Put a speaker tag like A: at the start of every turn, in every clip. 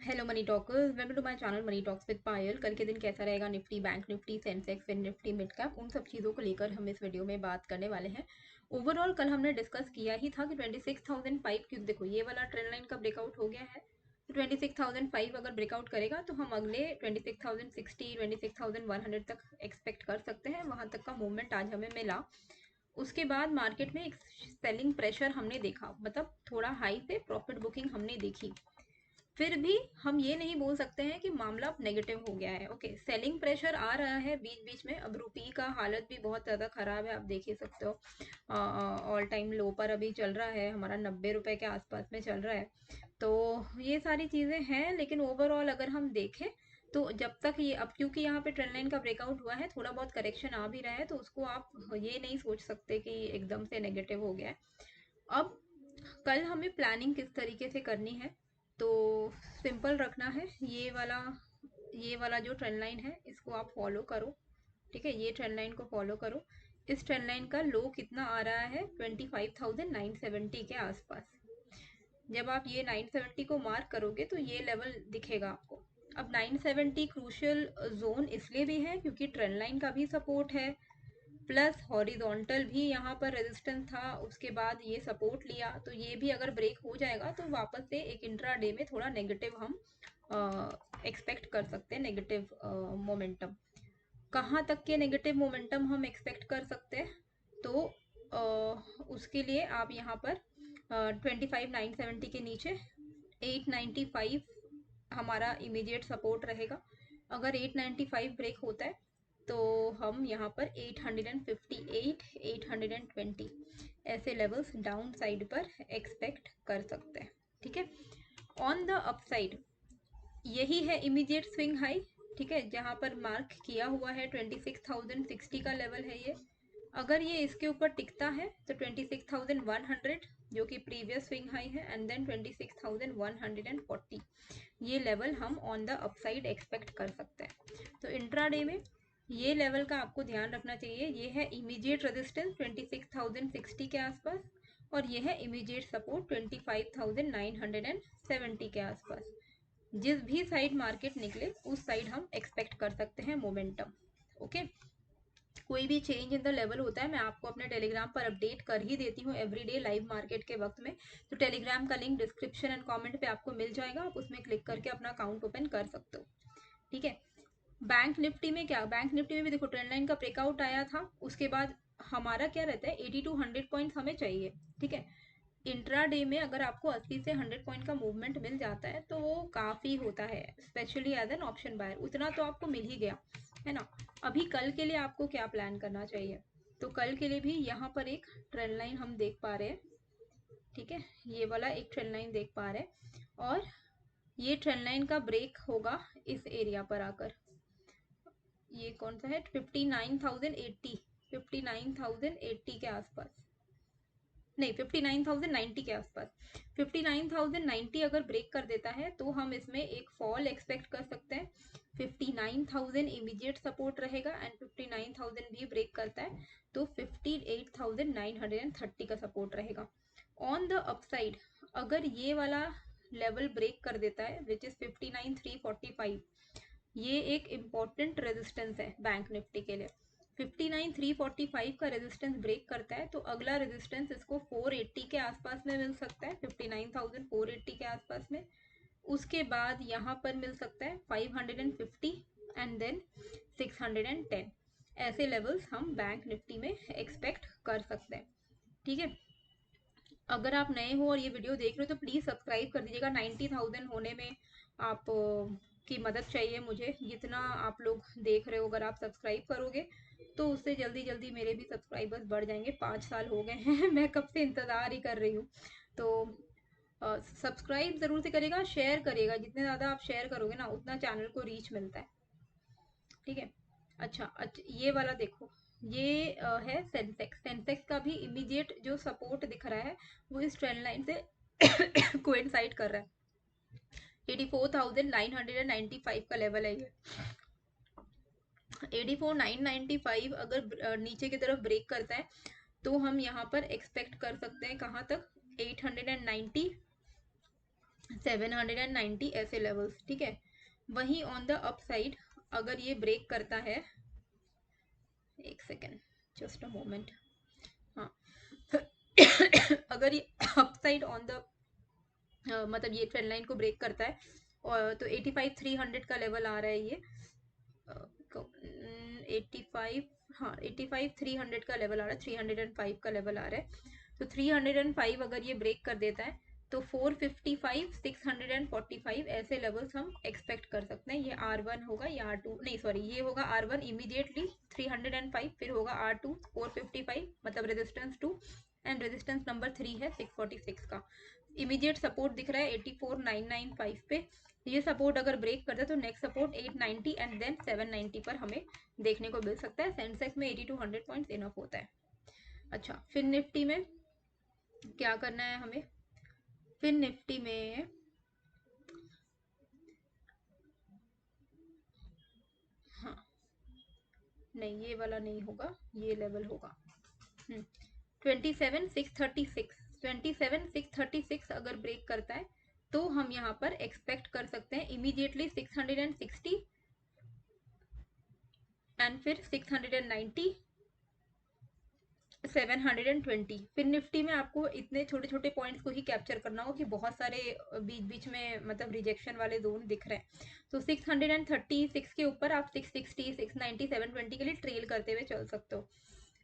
A: Hello money talkers, welcome to my channel Money Talks with Payal. कल के दिन कैसा रहेगा Nifty, bank Nifty, Sensex, fin Nifty, mid cap, उन सब चीज़ों को लेकर हम इस वीडियो में बात करने वाले हैं। ओवरऑल कल हमने डिस्कस किया ही था कि 26,005, क्योंकि देखो ये वाला ट्रेंड लाइन का ब्रेकआउट हो गया है, तो 26,005 अगर ब्रेकआउट करेगा तो हम अगले 26,060, 26,100 तक एक्सपेक्ट कर सकते हैं। वहाँ तक का मूवमेंट आज हमें मिला। उसके बाद मार्केट में एक सेलिंग प्रेशर हमने देखा, मतलब थोड़ा हाई पे प्रॉफिट बुकिंग हमने देखी। फिर भी हम ये नहीं बोल सकते हैं कि मामला अब नेगेटिव हो गया है। ओके, सेलिंग प्रेशर आ रहा है बीच बीच में। अब रुपी का हालत भी बहुत ज़्यादा ख़राब है, आप देख ही सकते हो। ऑल टाइम लो पर अभी चल रहा है, हमारा 90 रुपए के आसपास में चल रहा है। तो ये सारी चीज़ें हैं, लेकिन ओवरऑल अगर हम देखें तो जब तक ये, अब क्योंकि यहाँ पे ट्रेंड लाइन का ब्रेकआउट हुआ है, थोड़ा बहुत करेक्शन आ भी रहा है, तो उसको आप ये नहीं सोच सकते कि एकदम से नेगेटिव हो गया है। अब कल हमें प्लानिंग किस तरीके से करनी है, तो सिंपल रखना है। ये वाला जो ट्रेंड लाइन है इसको आप फॉलो करो। ठीक है, ये ट्रेंड लाइन को फॉलो करो। इस ट्रेंड लाइन का लो कितना आ रहा है? 25,970 के आसपास। जब आप ये 970 को मार्क करोगे तो ये लेवल दिखेगा आपको। अब 970 क्रूशियल जोन इसलिए भी है क्योंकि ट्रेंड लाइन का भी सपोर्ट है, प्लस हॉरिजॉन्टल भी यहाँ पर रेजिस्टेंस था, उसके बाद ये सपोर्ट लिया, तो ये भी अगर ब्रेक हो जाएगा तो वापस से एक इंट्रा डे में थोड़ा नेगेटिव हम एक्सपेक्ट कर सकते हैं, नेगेटिव मोमेंटम। कहाँ तक के नेगेटिव मोमेंटम हम एक्सपेक्ट कर सकते हैं? तो उसके लिए आप यहाँ पर 25,970 के नीचे 895 हमारा इमीडिएट सपोर्ट रहेगा। अगर 895 ब्रेक होता है तो हम यहाँ पर 858, 820 ऐसे लेवल्स डाउन साइड पर एक्सपेक्ट कर सकते हैं। ठीक है, ऑन द अपसाइड यही है इमीडिएट स्विंग हाई। ठीक है, जहाँ पर मार्क किया हुआ है 26,060 का लेवल है ये। अगर ये इसके ऊपर टिकता है तो 26,100 जो कि प्रीवियस स्विंग हाई है, एंड देन 26,140 ये लेवल हम ऑन द अपसाइड एक्सपेक्ट कर सकते हैं। तो इंट्राडे में ये लेवल का आपको ध्यान रखना चाहिए। ये है इमीडिएट रेजिस्टेंस 26,060 के आसपास, और ये है इमीडिएट सपोर्ट 25,970 के आसपास। जिस भी साइड मार्केट निकले उस साइड हम एक्सपेक्ट कर सकते हैं मोमेंटम। ओके, कोई भी चेंज इन द लेवल होता है मैं आपको अपने टेलीग्राम पर अपडेट कर ही देती हूँ एवरीडे लाइव मार्केट के वक्त में। तो टेलीग्राम का लिंक डिस्क्रिप्शन एंड कमेंट पे आपको मिल जाएगा, आप उसमें क्लिक करके अपना अकाउंट ओपन कर सकते हो। ठीक है, बैंक निफ्टी में क्या, बैंक निफ्टी में भी देखो ट्रेंड लाइन का ब्रेकआउट आया था, उसके बाद हमारा क्या रहता है 80 टू 100 पॉइंट्स हमें चाहिए। ठीक है, इंट्रा डे में अगर आपको 80 से 100 पॉइंट का मूवमेंट मिल जाता है तो वो काफ़ी होता है, specially as an option buyer. उतना तो आपको मिल ही गया है ना। अभी कल के लिए आपको क्या प्लान करना चाहिए? तो कल के लिए भी यहाँ पर एक ट्रेंड लाइन हम देख पा रहे हैं। ठीक है, ये वाला एक ट्रेंड लाइन देख पा रहे हैं, और ये ट्रेंड लाइन का ब्रेक होगा इस एरिया पर आकर। ये कौन सा है? 59,080, 59,080 के आसपास, नहीं 59,090 के आसपास। 59,090 अगर ब्रेक कर देता है तो हम इसमें एक फॉल एक्सपेक्ट कर सकते हैं। 59,000 इमीडिएट सपोर्ट रहेगा, एंड 59,000 भी ब्रेक करता है तो 58,930 का सपोर्ट रहेगा। ऑन द अपसाइड अगर ये वाला लेवल ब्रेक कर देता है विच इज 59,345, ये एक इम्पॉर्टेंट रेजिस्टेंस है बैंक निफ्टी के लिए। 59,345 का रेजिस्टेंस ब्रेक करता है तो अगला रेजिस्टेंस इसको 480 के आसपास में मिल सकता है, 59,480 के आसपास में। उसके बाद यहाँ पर मिल सकता है 550 एंड देन 610। ऐसे लेवल्स हम बैंक निफ्टी में एक्सपेक्ट कर सकते हैं। ठीक है, अगर आप नए हो और ये वीडियो देख रहे हो तो प्लीज़ सब्सक्राइब कर दीजिएगा। 90,000 होने में आप की मदद चाहिए मुझे। जितना आप लोग देख रहे हो, अगर आप सब्सक्राइब करोगे तो उससे जल्दी जल्दी मेरे भी सब्सक्राइबर्स बढ़ जाएंगे। 5 साल हो गए हैं मैं कब से इंतज़ार ही कर रही हूँ। तो सब्सक्राइब ज़रूर से करेगा, शेयर करेगा, जितने ज़्यादा आप शेयर करोगे ना उतना चैनल को रीच मिलता है। ठीक है, अच्छा ये वाला देखो, ये है सेंसेक्स। सेंसेक्स का भी इमीडिएट जो सपोर्ट दिख रहा है वो इस ट्रेंड लाइन से कोइंसाइड कर रहा है। 84,995 का लेवल है ये। 84,995 अगर नीचे की तरफ ब्रेक करता है तो हम यहाँ पर एक्सपेक्ट कर सकते हैं कहाँ तक? 890 790 ऐसे लेवल्स, ठीक है। वहीं ऑन द अप साइड अगर ये ब्रेक करता है, एक सेकेंड, जस्ट अ मोमेंट, हाँ अगर ये अप साइड ऑन द मतलब ये ट्रेंड लाइन को ब्रेक करता है और तो 85,300 का लेवल आ रहा है ये, 85, हाँ 85,300 का लेवल आ रहा है, 305 का लेवल आ रहा है। तो 305 अगर ये ब्रेक कर देता है तो 455, 645 ऐसे लेवल्स हम एक्सपेक्ट कर सकते हैं। ये R1 होगा या R2, नहीं सॉरी, ये होगा R1 इमीडिएटली 305, फिर होगा R2 455 मतलब रेजिस्टेंस 2, एंड रेजिस्टेंस नंबर 3 है 646 का। इमीडिएट सपोर्ट दिख रहा है 84,995 पे। ये सपोर्ट अगर ब्रेक करता है तो नेक्स्ट सपोर्ट 890 एंड देन 790 पर हमें देखने को मिल सकता है। सेंसेक्स में 80 to 100 पॉइंट्स इनफ होता है। अच्छा, फिर निफ्टी में क्या करना है हमें? फिर निफ्टी में हाँ, नहीं ये वाला नहीं होगा, ये लेवल होगा 27,636। 27,636 अगर ब्रेक करता है तो हम यहाँ पर एक्सपेक्ट कर सकते हैं इमीडिएटली 660 एंड फिर 690, 720। फिर निफ्टी में आपको इतने छोटे छोटे पॉइंट्स को ही कैप्चर करना हो कि बहुत सारे बीच बीच में मतलब रिजेक्शन वाले जोन दिख रहे हैं। तो 636 के ऊपर आप 660, 690, 720 के लिए ट्रेल करते हुए चल सकते हो।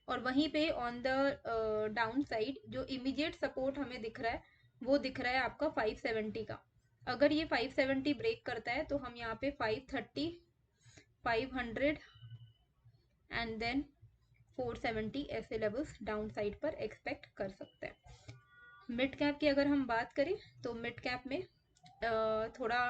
A: और वहीं पे ऑन द डाउन साइड जो इमीडिएट सपोर्ट हमें दिख रहा है वो दिख रहा है आपका 570 का। अगर ये 570 ब्रेक करता है तो हम यहाँ पे 530, 500 एंड देन 470 ऐसे लेवल्स डाउन साइड पर एक्सपेक्ट कर सकते हैं। मिड कैप की अगर हम बात करें तो मिड कैप में थोड़ा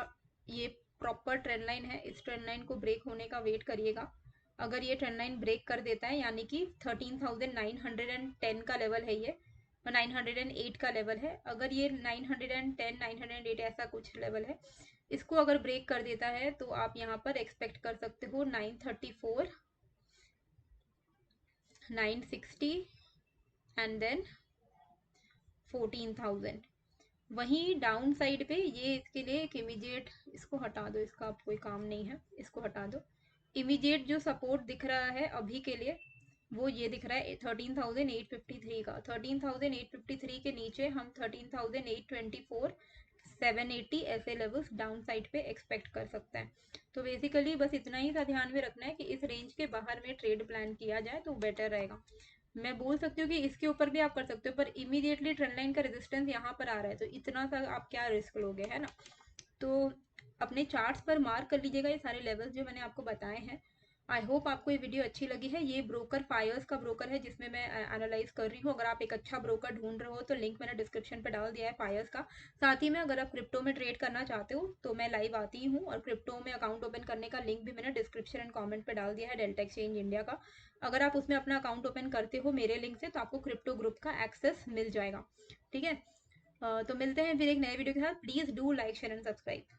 A: ये प्रॉपर ट्रेंड लाइन है, इस ट्रेंड लाइन को ब्रेक होने का वेट करिएगा। अगर ये ट्रेंड लाइन ब्रेक कर देता है यानी कि 13,910 का लेवल है ये, 908 का लेवल है, अगर ये 910, 908 ऐसा कुछ लेवल है, इसको अगर ब्रेक कर देता है तो आप यहाँ पर एक्सपेक्ट कर सकते हो 934, 960 एंड देन 14,000। वहीं डाउन साइड पे ये इसके लिए एक इमीडिएट, इसको हटा दो, इसका अब कोई काम नहीं है, इसको हटा दो। इमीडिएट जो सपोर्ट दिख रहा है अभी के लिए वो ये दिख रहा है 13,853 का। 13,853 के नीचे हम 13,824, 780 ऐसे लेवल्स डाउन साइड पे एक्सपेक्ट कर सकते हैं। तो बेसिकली बस इतना ही सा ध्यान में रखना है कि इस रेंज के बाहर में ट्रेड प्लान किया जाए तो बेटर रहेगा। मैं बोल सकती हूँ कि इसके ऊपर भी आप कर सकते हो, पर इमीडिएटली ट्रेंड लाइन का रेजिस्टेंस यहाँ पर आ रहा है तो इतना सा आप क्या रिस्क लोगे, है ना। तो अपने चार्ट्स पर मार्क कर लीजिएगा ये सारे लेवल्स जो मैंने आपको बताए हैं। आई होप आपको ये वीडियो अच्छी लगी है। ये ब्रोकर फायर्स का ब्रोकर है जिसमें मैं एनालाइज कर रही हूँ। अगर आप एक अच्छा ब्रोकर ढूंढ रहे हो तो लिंक मैंने डिस्क्रिप्शन पे डाल दिया है फायर्स का। साथ ही में अगर आप क्रिप्टो में ट्रेड करना चाहते हो तो मैं लाइव आती हूँ, और क्रिप्टो में अकाउंट ओपन करने का लिंक भी मैंने डिस्क्रिप्शन एंड कॉमेंट पे डाल दिया है, डेल्टा एक्सचेंज इंडिया का। अगर आप उसमें अपना अकाउंट ओपन करते हो मेरे लिंक से तो आपको क्रिप्टो ग्रुप का एक्सेस मिल जाएगा, ठीक है। तो मिलते हैं फिर एक नए वीडियो के साथ। Please do like, share and subscribe.